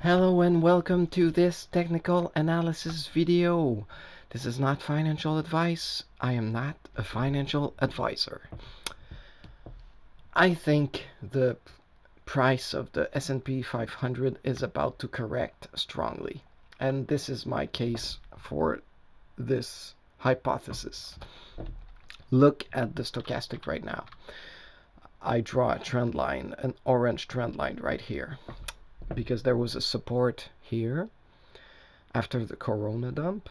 Hello and welcome to this technical analysis video. This is not financial advice. I am not a financial advisor. I think the price of the S&P 500 is about to correct strongly. And this is my case for this hypothesis. Look at the stochastic right now. I draw a trend line, an orange trend line right here, because there was a support here after the Corona dump.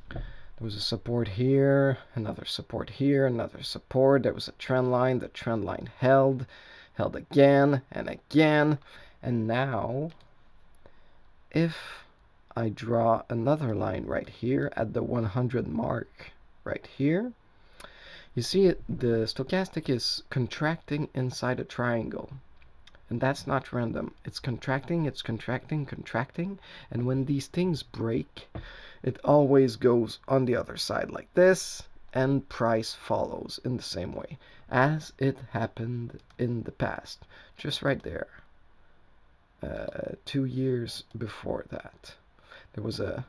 There was a support here, another support here, another support. There was a trend line. The trend line held again and again. And now, if I draw another line right here at the 100 mark right here, you see the stochastic is contracting inside a triangle. And that's not random. It's contracting, contracting. And when these things break, it always goes on the other side like this, and price follows in the same way as it happened in the past. Just right there. 2 years before that. There was a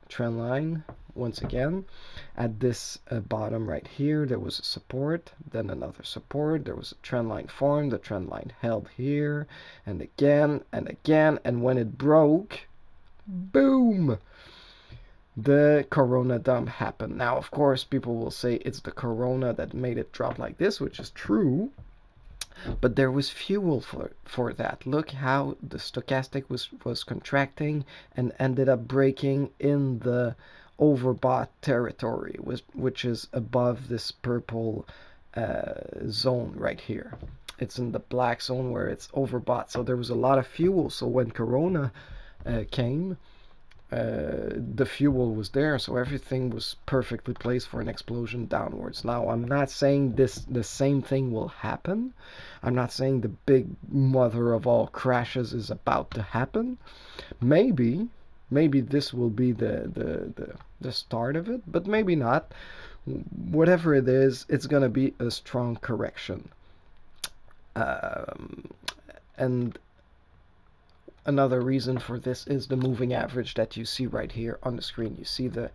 trend line once again at this bottom right here. There was a support, then another support. There was a trend line formed. The trend line held here and again and again, and when it broke, boom, the Corona dump happened. Now, of course, people will say it's the Corona that made it drop like this, which is true. But there was fuel for that. Look how the stochastic was contracting and ended up breaking in the overbought territory, which is above this purple zone right here. It's in the black zone where it's overbought. So there was a lot of fuel. So when Corona came, the fuel was there, so everything was perfectly placed for an explosion downwards. Now, I'm not saying the same thing will happen. I'm not saying the big mother of all crashes is about to happen. Maybe this will be the start of it, but maybe not. Whatever it is, it's gonna be a strong correction. And another reason for this is the moving average that you see right here on the screen. You see the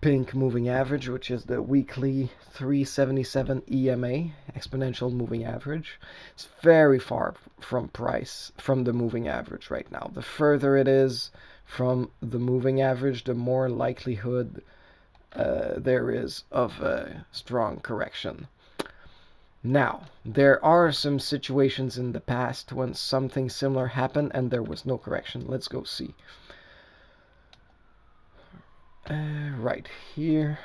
pink moving average, which is the weekly 377 EMA, exponential moving average. It's very far from the moving average right now. The further it is from the moving average, the more likelihood there is of a strong correction. Now, there are some situations in the past when something similar happened and there was no correction. Let's go see. Right here,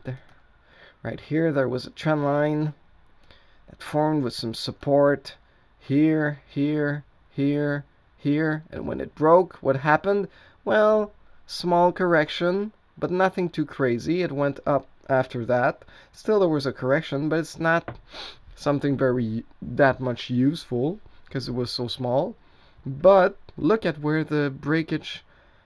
there was a trend line that formed with some support here, here, here, here, and when it broke, what happened? Well, small correction, but nothing too crazy. It went up after that. Still, there was a correction, but it's not something that much useful because it was so small. But look at where the breakage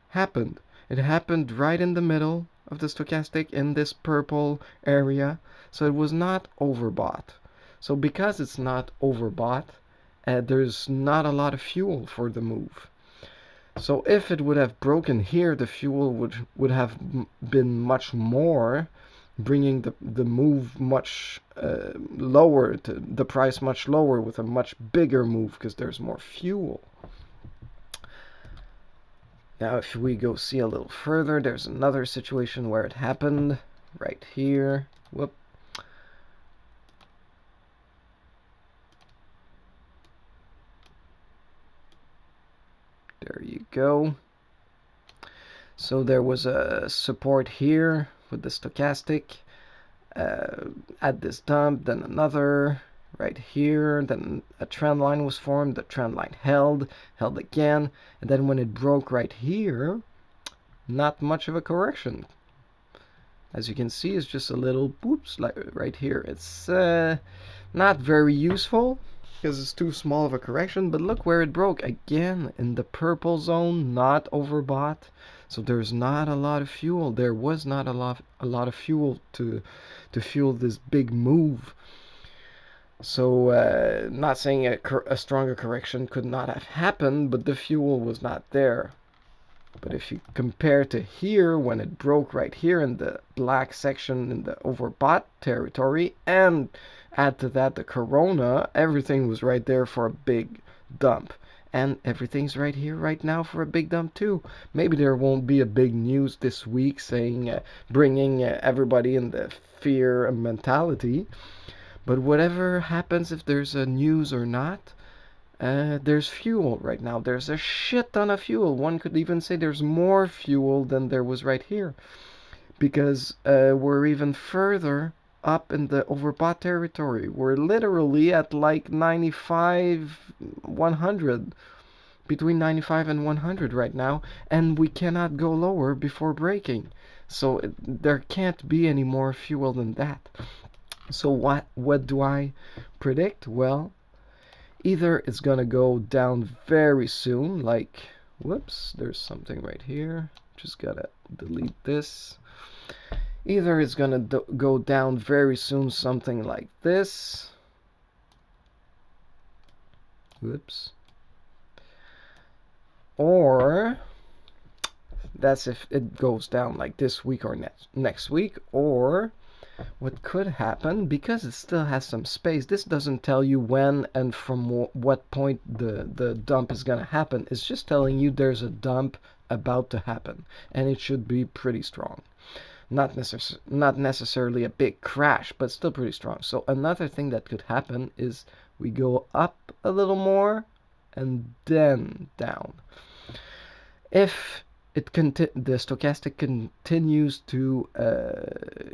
happened. It happened right in the middle of the stochastic in this purple area, so it was not overbought. So because it's not overbought, there's not a lot of fuel for the move. So if it would have broken here, the fuel would have been much more, bringing the move much lower, to the price much lower with a much bigger move because there's more fuel. Now if we go see a little further, there's another situation where it happened right here. Whoop. There you go. So there was a support here with the stochastic at this dump, then another right here, then a trend line was formed, the trend line held again, and then when it broke right here, not much of a correction. As you can see, it's just a little boops like right here. It's not very useful because it's too small of a correction, but look where it broke again in the purple zone, not overbought. So there's not a lot of fuel. There was not a lot of fuel to fuel this big move. So, not saying a stronger correction could not have happened, but the fuel was not there. But if you compare to here, when it broke right here in the black section in the overbought territory, and add to that the corona, everything was right there for a big dump. And everything's right here right now for a big dump too. Maybe there won't be a big news this week saying, bringing everybody in the fear mentality. But whatever happens, if there's a news or not, there's fuel right now. There's a shit ton of fuel. One could even say there's more fuel than there was right here. Because we're even further up in the overbought territory. We're literally at like 95, 100. Between 95 and 100 right now. And we cannot go lower before breaking. So there can't be any more fuel than that. So what do I predict? Well, either it's gonna go down very soon, like, whoops, there's something right here. Just gotta delete this. Either it's gonna go down very soon, something like this. Whoops. Or that's if it goes down like this week or next week. Or what could happen, because it still has some space, this doesn't tell you when and from what point the dump is going to happen. It's just telling you there's a dump about to happen, and it should be pretty strong. Not necessarily a big crash, but still pretty strong. So another thing that could happen is we go up a little more and then down. If the stochastic continues to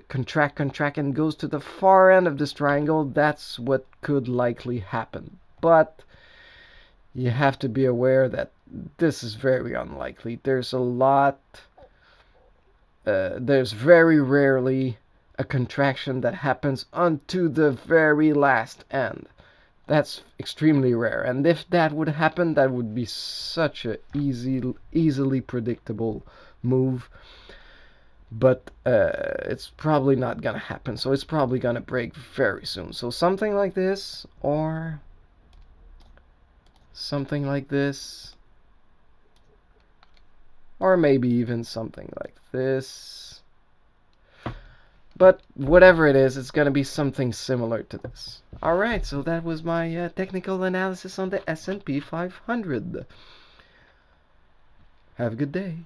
contract and goes to the far end of this triangle, that's what could likely happen. But you have to be aware that this is very unlikely. There's very rarely a contraction that happens unto the very last end. That's extremely rare, and if that would happen, that would be such a easily predictable move. But it's probably not gonna happen, so it's probably gonna break very soon. So something like this, or something like this, or maybe even something like this. But whatever it is, it's going to be something similar to this. Alright, so that was my technical analysis on the S&P 500. Have a good day.